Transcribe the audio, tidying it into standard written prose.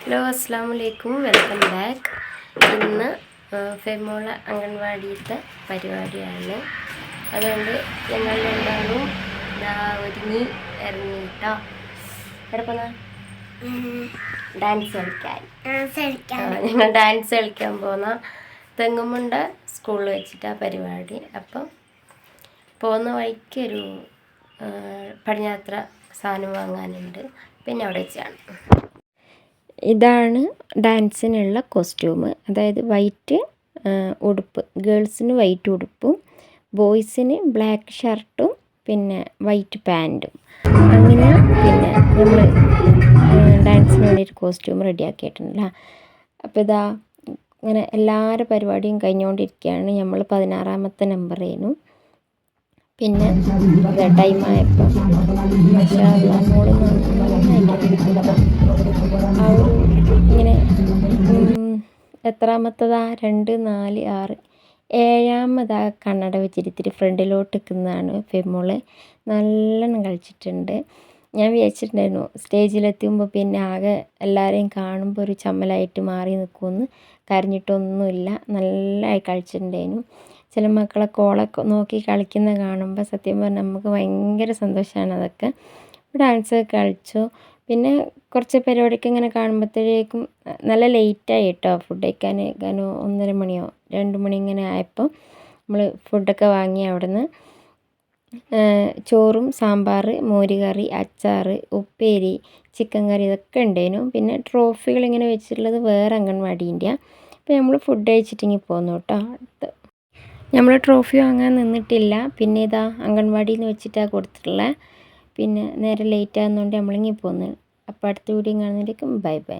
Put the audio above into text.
Hello അസ്സാം വലൈക്കും, welcome back. ഇന്ന് ഫെമോള അംഗൻവാടിയിലത്തെ പരിപാടിയാണ്. അതുകൊണ്ട് ഞങ്ങൾ രണ്ടാളും ഒരുങ്ങി ഇറങ്ങിയിട്ടോ. എടപ്പന്ന ഡാൻസ് കളിക്കാൻ ഞങ്ങൾ ഡാൻസ് കളിക്കാൻ പോകുന്ന തെങ്ങുമുണ്ട സ്കൂളിൽ വെച്ചിട്ടാണ് പരിപാടി. അപ്പം പോകുന്ന വഴിക്ക് ഒരു പടിഞ്ഞാത്ര സാധനം വാങ്ങാനുണ്ട്, പിന്നെ അവിടെ വെച്ചാണ്. ഇതാണ് ഡാൻസിനുള്ള കോസ്റ്റ്യൂം. അതായത് വൈറ്റ് ഉടുപ്പ്, ഗേൾസിന് വൈറ്റ് ഉടുപ്പും ബോയ്സിന് ബ്ലാക്ക് ഷർട്ടും പിന്നെ വൈറ്റ് പാൻറ്റും. അങ്ങനെ പിന്നെ നമ്മൾ ഡാൻസിന് വേണ്ടിയിട്ട് കോസ്റ്റ്യൂം റെഡിയാക്കിയിട്ടുണ്ടല്ലോ. അപ്പോൾ ഇതാ ഇങ്ങനെ എല്ലാവരുടെ പരിപാടിയും കഴിഞ്ഞുകൊണ്ടിരിക്കുകയാണ്. നമ്മൾ 16ാമത്തെ നമ്പറേനു. പിന്നെ ടൈമായപ്പോൾ മോള് നന്നായിട്ട് ആ ഒരു ഇങ്ങനെ എത്രാമത്തതാ 2, 4, 6 7ാമതാ കണ്ണട വെച്ചിട്ട് ഫ്രണ്ടിലോട്ട് നിൽക്കുന്നതാണ് ഫെമോള്. നല്ലോണം കളിച്ചിട്ടുണ്ട്. ഞാൻ വിചാരിച്ചിട്ടുണ്ടായിരുന്നു സ്റ്റേജിലെത്തുമ്പോൾ പിന്നെ ആകെ എല്ലാവരെയും കാണുമ്പോൾ ഒരു ചമ്മലായിട്ട് മാറി നിൽക്കുമെന്ന്. കരഞ്ഞിട്ടൊന്നുമില്ല, നല്ലതായി കളിച്ചിട്ടുണ്ടായിരുന്നു. ചില മക്കളൊക്കെ ഓളൊക്കെ നോക്കി കളിക്കുന്ന കാണുമ്പോൾ സത്യം പറഞ്ഞാൽ നമുക്ക് ഭയങ്കര സന്തോഷമാണ്. അതൊക്കെ ഡാൻസ് കളിച്ചു. പിന്നെ കുറച്ച് പരിപാടിയൊക്കെ ഇങ്ങനെ കാണുമ്പോഴത്തേക്കും നല്ല ലേറ്റായി കേട്ടോ ഫുഡ് കഴിക്കാൻ. കാരണം 1:30 മണിയോ 2 മണി ഇങ്ങനെ ആയപ്പോൾ നമ്മൾ ഫുഡൊക്കെ വാങ്ങി. അവിടുന്ന് ചോറും സാമ്പാർ, മോര് കറി, അച്ചാർ, ഉപ്പേരി, ചിക്കൻ കറി ഇതൊക്കെ ഉണ്ടായിരുന്നു. പിന്നെ ട്രോഫികൾ ഇങ്ങനെ വെച്ചിട്ടുള്ളത് വേറെ അംഗൻവാടീൻ്റെ. അപ്പോൾ നമ്മൾ ഫുഡ് കഴിച്ചിട്ടിങ്ങി പോന്നു കേട്ടോ. നമ്മൾ ട്രോഫി വാങ്ങാൻ നിന്നിട്ടില്ല. പിന്നെ ഇതാ അംഗൻവാടിയിൽ നിന്ന് വെച്ചിട്ടാണ് കൊടുത്തിട്ടുള്ളത്. പിന്നെ നേരെ ലേറ്റ് ആകുന്നതുകൊണ്ട് നമ്മളിങ്ങി പോന്നു. അപ്പോൾ അടുത്ത വീഡിയോ കാണുന്നതിലേക്കും ബൈ ബൈ.